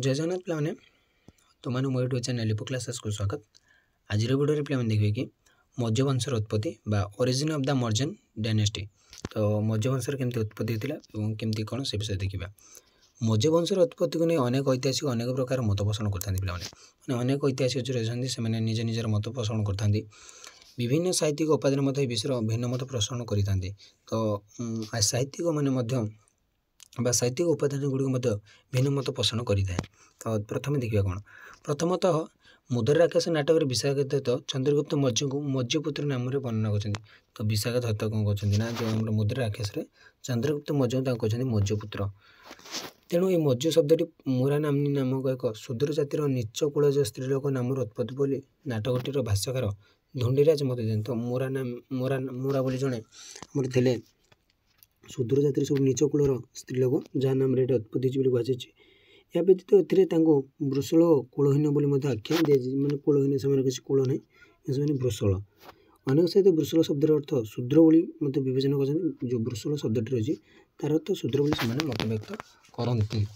जय जगन्नाथ पे तुम मोर यूट्यूब चैनल लिपो क्लासेस को स्वागत। आज वीडियो पे देखिए कि मौर्य वंशर उत्पत्ति बा origin of the Mauryan dynasty. तो मौर्य वंशर केमती उत्पत्ति होता है केमती कौन से विषय देखा। मौर्य वंशर उत्पत्ति को नहीं अनेक ऐतिहासिक अनेक प्रकार मत पोषण करते पे अनेक ऐतिहासिक रही से निज निजर मत पोषण करते विभिन्न साहित्यिक उपादान विषय भिन्न मत पोषण करते। तो साहित्यिक मैंने साहित्यिक उपादान गुड़िक भिन्न मत पोषण करें। तो प्रथम देखिए कौन प्रथमतः मुद्रा राक्षस नाटक विशाखादत्त चंद्रगुप्त मौर्य को मौर्यपुत्र नाम वर्णना कर। तो विशाखादत्त कौन कहते ना जो मुद्रा राक्षस चंद्रगुप्त मौर्य कहते मौर्यपुत्र। तेणु ये मौर्य शब्दटी मुरा नामनी नामक एक शूद्र जातिर नीच कूलज स्त्रीलोक नाम उत्पत्ति बोली नाटकटीर भाष्यकार धुंडीराज मत देते। तो मुरा नाम मुरा बोली जड़े आमर थे शूद्र जातिर सब नीच कूलर स्त्रीलोक जहाँ नाम उत्पत्ति कहुई। या व्यतीत वृषल कूलहीन आख्या दिया मैंने कूलहीन से किसी कूल ना से वृषल अनेक सहित वृषल शब्दर अर्थ शूद्र बोली मत विवेचन कर। जो वृषल शब्दटी रही तार अर्थ शूद्र बोली से मत व्यक्त करती।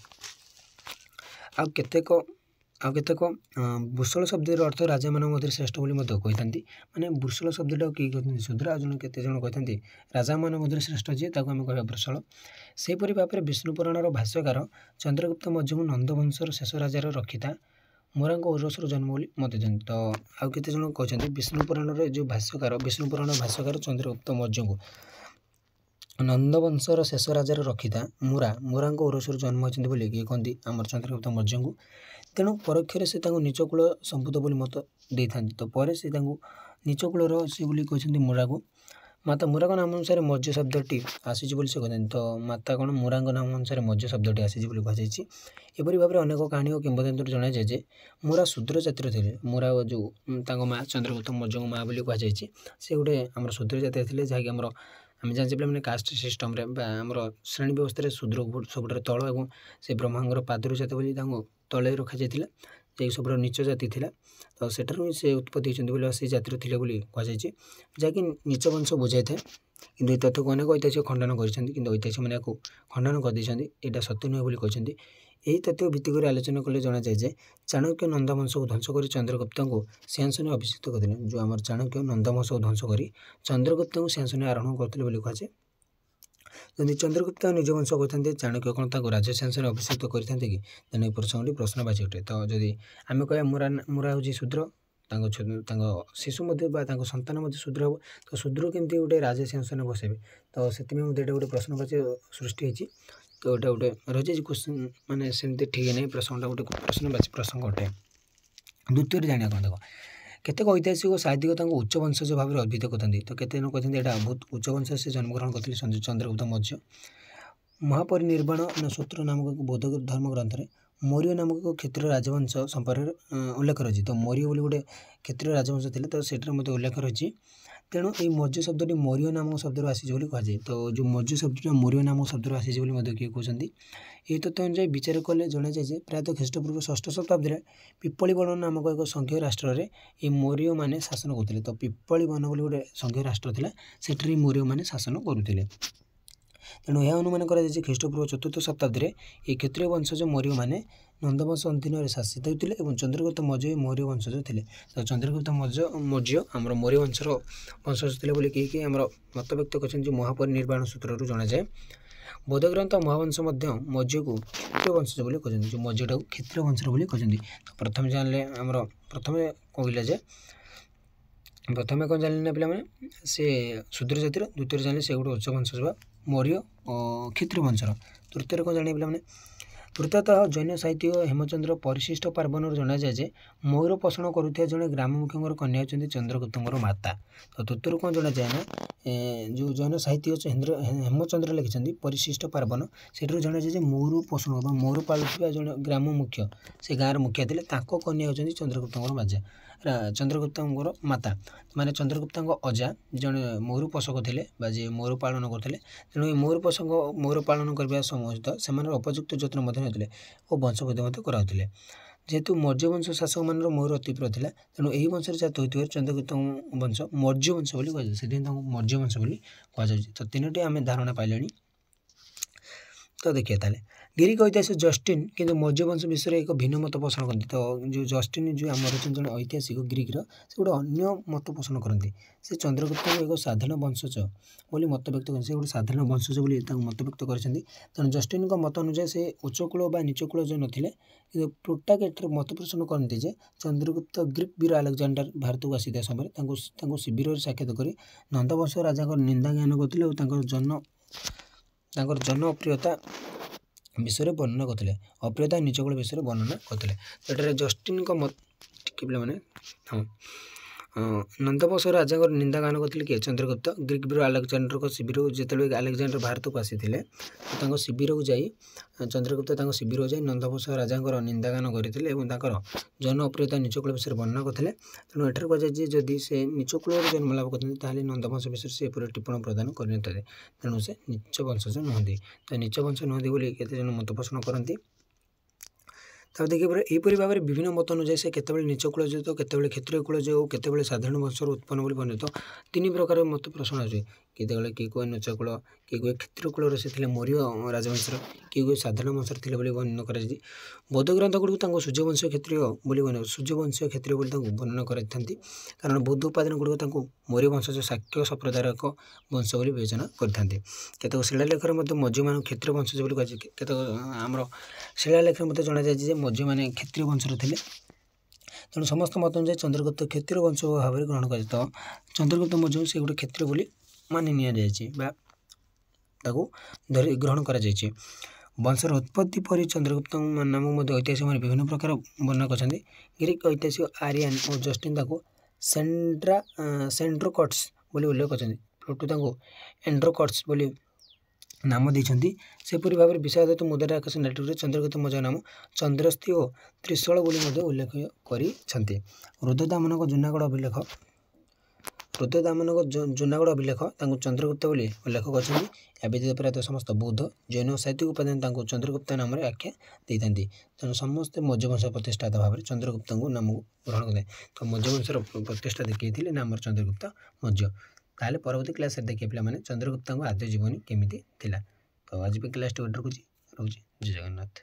केतेक वृषल शब्दर अर्थ राजा मान श्रेष्ठ बोली कहते माने वृषल शब्दटा किए कहते शूद्र आज जन केते जन कहते राजा मान श्रेष्ठ जी आम कह वृषल। सेपरी भाव में विष्णु पुराणर भाष्यकार चंद्रगुप्त मौर्य को नंदवंशर शेष राजार रक्षिता मुरा औरसर जन्म बोली मत देते। तो आउ केते जन कहते विष्णु पुराण जो भाष्यकार विष्णु पुराण भाष्यकार चंद्रगुप्त मौर्य को नंदवंशर शेष राजार रक्षिता मुरा औरसर जन्म होती बोली किए कहते आमर चंद्रगुप्त मौर्य को। तेणु परोक्षरे से नीच कूल संपूत बोली मत दे था। तो पर से नीच कूलर से बोली कहते मुरा को माता मुरा नाम अनुसार मौर्य शब्दटी आसी से कहते। तो माता कौन मुरा नाम अनुसार मौर्य शब्दटी आसी कहुई। एपरी भाव में अनेक कहानी और किंवदंती जनाए जाए जे मुरा शूद्र जातिर थे। मुरा जो माँ चंद्रगुप्त मौर्य को माँ बोली कहुई से गोटे आम शूद्र जातिर थे जहाँकि आम जाने पे कास्ट सिस्टम आमर श्रेणी व्यवस्था शूद्र सब तल और से ब्रह्मांगर पादर जात बोली तले रखा जाता सब नीच जाति थिला। तो सेठार से उत्पत्ति होती से जातिर थे बोली कहुई जहाँकि नीच वंश बुझाई था। कि ये तथ्य को अनेक ऐतिहासिक खंडन कर ऐतिहासिक मैंने खंडन कर यहाँ सत्य नुहे बोली कहते। यही तथ्य भित्तिक आलोचना कले जना जाए जे चाणक्य नंदवंश को ध्वंस कर चंद्रगुप्त को सिंहासन अभिषिक्त करते। जो आम चाणक्य नंदवंश को ध्वंस कर चंद्रगुप्त को सिंहासन आरोहण करते कहुए। जदि चंद्रगुप्त निज वंश कहते चाणक्य कौन राज सिंहासन अभिषिक्त करते कि तेना प्रसंगटी प्रश्नवाची अटे। तो जदि आम कह मुरा हूँ शूद्र शिशु सन्तान शूद्र हम तो शूद्र केमती गोटे राज सिंहासन बसैबे। तो से गोटे प्रश्नवाची सृष्टि होती। तो गोटे गोटे रही क्वेश्चन माने सेमती ठीक नहीं प्रसंगटा गोटे प्रश्नवाची प्रसंग अटे। द्वितीय जाना कौन देख केतेक ऐतिहासिक और साहित्यिक उच्च वंशज भाव में अभिहित करते। तो केते जन कहते यहाँ बहुत उच्च वंश से जन्मग्रहण करते चंद्रगुप्त मौर्य। महापरिनिर्वाण सूत्र नामक बौद्ध धर्म ग्रंथ में मौर्य नामक क्षेत्रीय राजवंश संपर्क उल्लेख रही। तो मौर्य बोली गोटे क्षेत्रीय राजवंश थे तो सेठार मत उल्लेख रही। तेणु ये मौर्य शब्दटी मौर्य नामक शब्द आसी कहुए। तो जो मौर्य शब्दटा मौर्य नामक शब्द आसी किए कहते। ये तथ्य अनुसार विचार कले जना जाए प्रायतः ख्रीष्टपूर्व 6ठ शताब्दी में पिप्पलीवन नामक एक संघीय राष्ट्र में ये मौर्य मैंने शासन करते। तो पिप्पलीवन बोली गोटे संघीय राष्ट्र था से मौर्य मैंने शासन करुले। तेणु यह अनुमान कर ख्रीष्टपूर्व 4th शताब्दी में ये क्षेत्रीय वंशज मौर्य मैंने नंदवंश अधीन शासित होते और चंद्रगुप्त मौर्य मौर्य वंशज थे। तो चंद्रगुप्त मौर्य आम मौर्य वंशर वंशज थे बोली किए आम मत व्यक्त कर महापरिनिर्वाण सूत्र जना जाए। बौद्ध ग्रंथ महावंश मौर्य को क्षेत्रीय वंशज बोली कहते। जो मौर्यटा क्षेत्रीय वंशर बोली कहते। तो प्रथम जानले आमर प्रथम कहले जे प्रथम कौन जाने पे से शूद्र जातिर द्वितीय जाने से गोटे उच्च वंशज बा मौर्य क्षेत्रीय वंशर। तृतीय कौन जाने पे तृतीयतः जैन साहित्य हेमचंद्र परिशिष्ट पार्बण जना जाए जे मयूर पोषण करुवा जड़े ग्राम मुख्य कन्या होती चंद्रगुप्त माता। तो तृतीय कौन जना जाए ना जो जैन साहित्य हेमचंद्र लिखिं परिशिष्ट पार्बण से जना जाए मयूर पोषण मयूर पालुवा जड़े ग्राम मुख्य से गाँव मुखिया थे कन्या होती चंद्रगुप्त माजा चंद्रगुप्त माता माने चंद्रगुप्त अजा जड़े मयूर पोषक थे जी मयूर पालन करते। तेणु मयूर पोषक मयूर पालन करने समय सहित से उपयुक्त जत्न होते और वंशवृद्धि कराते। जेहेतु मौर्य वंश शासक मान मयूर अति प्रिय था तेणु यही वंश जात होती चंद्रगुप्त वंश मौर्य वंश बोली कहुए से मौर्य वंश बोली कहुए। तो तीनोटी आम धारणा पाइले। तो देखिए ताले ଗ୍ରୀକ୍ ଐତିହାସିକ ଜଷ୍ଟିନ୍ କିନ୍ତୁ ମୌର୍ଯ୍ୟ ବଂଶ ବିଷୟରେ ଏକ ଭିନ୍ନ ମତ ପୋଷଣ କରନ୍ତି। ତ ଯେଉଁ ଜଷ୍ଟିନ୍ ଯେଉଁ ଆମର ଅଛନ୍ତି ଜଣେ ଐତିହାସିକ ଗ୍ରୀକ୍ର, ସେ ଗୋଟେ ଅନ୍ୟ ମତ ପୋଷଣ କରନ୍ତି। ସେ ଚନ୍ଦ୍ରଗୁପ୍ତଙ୍କୁ ଏକ ସାଧାରଣ ବଂଶଜ ବୋଲି ମତବ୍ୟକ୍ତ କରନ୍ତି। ସେ ଗୋଟେ ସାଧାରଣ ବଂଶଜ ବୋଲି ତାଙ୍କୁ ମତବ୍ୟକ୍ତ କରିଛନ୍ତି। ତେଣୁ ଜଷ୍ଟିନ୍ଙ୍କ ମତ ଅନୁଯାୟୀ ସେ ଉଚ୍ଚକୂଳ ବା ନିଚକୂଳ ଯେଉଁ ନଥିଲେ, କିନ୍ତୁ ପ୍ଲୁଟାର୍କେଟରେ ମତ ପୋଷଣ କରନ୍ତି ଯେ ଚନ୍ଦ୍ରଗୁପ୍ତ ଗ୍ରୀକ୍ ବୀର ଆଲେକ୍ଜାଣ୍ଡାର ଭାରତକୁ ଆସିଥିବା ସମୟରେ ତାଙ୍କୁ ଶିବିରରେ ସାକ୍ଷାତ କରି ନନ୍ଦବଂଶ ରାଜାଙ୍କର ନିନ୍ଦା ଜ୍ଞାନ କରୁଥିଲେ ଓ ତାଙ୍କର ଜନ ଅପ୍ରିୟତା ବିଷୟରେ ବର୍ଣ୍ଣନା କରିଥିଲେ। ଅପ୍ରିୟତା ନିଚକୂଳ ବିଷୟରେ ବର୍ଣ୍ଣନା କରିଥିଲେ। ଏଠାରେ ଜଷ୍ଟିନ୍ଙ୍କ ମତ ଟିକେ ପିଲାମାନେ ନନ୍ଦବଂଶ ରାଜାଙ୍କର ନିନ୍ଦା ଗାନ କରିଥିଲେ କିଏ? ଚନ୍ଦ୍ରଗୁପ୍ତ। ଗ୍ରୀକ୍ ବୀର ଆଲେକ୍ଜାଣ୍ଡାରଙ୍କ ଶିବିରକୁ ଯେତେବେଳେ ଆଲେକ୍ଜାଣ୍ଡାର ଭାରତକୁ ଆସିଥିଲେ, ତାଙ୍କ ଶିବିରକୁ ଯାଇ ଚନ୍ଦ୍ରଗୁପ୍ତ ତାଙ୍କ ଶିବିରକୁ ଯାଇ ନନ୍ଦବଂଶ ରାଜାଙ୍କର ନିନ୍ଦା ଗାନ କରିଥିଲେ ଏବଂ ତାଙ୍କର ଜନ ଅପ୍ରିୟତା ନିଚକୂଳ ବିଷୟରେ ବର୍ଣ୍ଣନା କରିଥିଲେ। ତେଣୁ ଏଠାରେ କୁହାଯାଏ ଯେ ଯଦି ସେ ନିଚକୂଳରେ ଜନ୍ମ ଲାଭ କରିଥାନ୍ତି ତାହେଲେ ନନ୍ଦବଂଶ ବିଷୟରେ ସେ ଏପରି ଟିପ୍ପଣ ପ୍ରଦାନ କରିନଥାନ୍ତି। ତେଣୁ ସେ ନିଚ ବଂଶଜ ନୁହନ୍ତି। ତ ନିଚ ବଂଶ ନୁହନ୍ତି ବୋଲି କେତେଜଣ ମତ ପୋଷଣ କରନ୍ତି। ତାପରେ ଦେଖିବା ଏହିପରି ଭାବରେ ବିଭିନ୍ନ ମତ ଅନୁଯାୟୀ ସେ କେତେବେଳେ ନିଚକୂଳ ଯୁକ୍ତ, କେତେବେଳେ କ୍ଷତ୍ରିୟ କୂଳ ଯୁଗ ଓ କେତେବେଳେ ସାଧାରଣ ବଂଶରୁ ଉତ୍ପନ୍ନ ବୋଲି ବର୍ଣ୍ଣିତ। ତିନି ପ୍ରକାର ମତ ପୋଷଣ ଅଛି। କେତେବେଳେ କିଏ କୁହେ ନିଚକୂଳ, କିଏ କୁହେ କ୍ଷତ୍ରିୟ କୂଳରେ ସେ ଥିଲେ ମୌର୍ଯ୍ୟ ରାଜବଂଶର, କିଏ କୁହେ ସାଧାରଣ ବଂଶରେ ଥିଲେ ବୋଲି ବର୍ଣ୍ଣନା କରାଯାଇଛି। ବୌଦ୍ଧ ଗ୍ରନ୍ଥଗୁଡ଼ିକୁ ତାଙ୍କୁ ସୂର୍ଯ୍ୟବଂଶୀୟ କ୍ଷତ୍ରିୟ ବୋଲି ସୂର୍ଯ୍ୟବଂଶୀୟ କ୍ଷତ୍ରିୟ ବୋଲି ତାଙ୍କୁ ବର୍ଣ୍ଣନା କରିଥାନ୍ତି। କାରଣ ବୌଦ୍ଧ ଉପାଦାନ ଗୁଡ଼ିକ ତାଙ୍କୁ ମୌର୍ଯ୍ୟ ବଂଶଜ ଶାକ୍ୟ ସମ୍ପ୍ରଦାୟର ଏକ ବଂଶ ବୋଲି ବିବେଚନା କରିଥାନ୍ତି। କେତେକ ଶିଳାଲେଖରେ ମଧ୍ୟ ମୌର୍ଯ୍ୟମାନଙ୍କୁ କ୍ଷତ୍ରିୟ ବଂଶଜ ବୋଲି କୁହାଯାଇଛି। କେତେକ ଆମର ଶିଳାଲେଖରେ ମଧ୍ୟ ଜଣାଯାଇଛି ଯେ ମୌର୍ଯ୍ୟମାନେ କ୍ଷତ୍ରିୟ ବଂଶର ଥିଲେ। ତେଣୁ ସମସ୍ତ ମତ ଅନୁଯାୟୀ ଚନ୍ଦ୍ରଗୁପ୍ତ କ୍ଷତ୍ରିୟ ବଂଶ ଭାବରେ ଗ୍ରହଣ କରାଯାଇଛି। ତ ଚନ୍ଦ୍ରଗୁପ୍ତ ମୌର୍ଯ୍ୟଙ୍କୁ ସେ ଗୋଟେ କ୍ଷତ୍ରିୟ ବୋଲି ମାନି ନିଆଯାଇଛି ବା ତାକୁ ଗ୍ରହଣ କରାଯାଇଛି। ବଂଶର ଉତ୍ପତ୍ତି ପରି ଚନ୍ଦ୍ରଗୁପ୍ତଙ୍କ ନାମକୁ ମଧ୍ୟ ଐତିହାସିକମାନେ ବିଭିନ୍ନ ପ୍ରକାର ବର୍ଣ୍ଣନା କରିଛନ୍ତି। ଗ୍ରୀକ୍ ଐତିହାସିକ ଆରିଆନ୍ ଓ ଜଷ୍ଟିନ୍ ତାଙ୍କୁ ସେଣ୍ଡ୍ରୋକଟ୍ସ ବୋଲି ଉଲ୍ଲେଖ କରିଛନ୍ତି। ପ୍ଲୁଟୋ ତାଙ୍କୁ ଏଣ୍ଡ୍ରୋକଟ୍ସ ବୋଲି ନାମ ଦେଇଛନ୍ତି। ସେପରି ଭାବରେ ବିଶାଖାଦତ୍ତ ମୁଦ୍ରାରେ ଆକାଶ ନାଟ୍ୟରେ ଚନ୍ଦ୍ରଗୁପ୍ତ ମୌର୍ଯ୍ୟଙ୍କ ନାମ ଚନ୍ଦ୍ରସ୍ଥି ଓ ତ୍ରିଶଳ ବୋଲି ମଧ୍ୟ ଉଲ୍ଲେଖ କରିଛନ୍ତି। ରୁଦ୍ରଦାମନଙ୍କ ଜୁନାଗଡ଼ ଅଭିଲେଖ ତାଙ୍କୁ ଚନ୍ଦ୍ରଗୁପ୍ତ ବୋଲି ଉଲ୍ଲେଖ କରିଛନ୍ତି। ଏହା ବ୍ୟତୀତ ପ୍ରାୟତଃ ସମସ୍ତ ବୌଦ୍ଧ, ଜୈନ ସାହିତ୍ୟିକ ଉପାଦାନ ତାଙ୍କୁ ଚନ୍ଦ୍ରଗୁପ୍ତ ନାମରେ ଆଖ୍ୟା ଦେଇଥାନ୍ତି। ତେଣୁ ସମସ୍ତେ ମୌର୍ଯ୍ୟ ବଂଶର ପ୍ରତିଷ୍ଠାତା ଭାବରେ ଚନ୍ଦ୍ରଗୁପ୍ତଙ୍କୁ ନାମକୁ ଗ୍ରହଣ କରିଥାଏ। ତ ମୌର୍ଯ୍ୟ ବଂଶର ପ୍ରତିଷ୍ଠା ଦେଖେଇଥିଲେ ନାମର ଚନ୍ଦ୍ରଗୁପ୍ତ ମୌର୍ଯ୍ୟ। ତାହେଲେ ପରବର୍ତ୍ତୀ କ୍ଲାସ୍ରେ ଦେଖିବା ପିଲାମାନେ ଚନ୍ଦ୍ରଗୁପ୍ତଙ୍କ ଆଦ୍ୟ ଜୀବନୀ କେମିତି ଥିଲା। ତ ଆଜି ପାଇଁ କ୍ଲାସ୍ଟି ରଖୁଛି। ଜୟ ଜଗନ୍ନାଥ।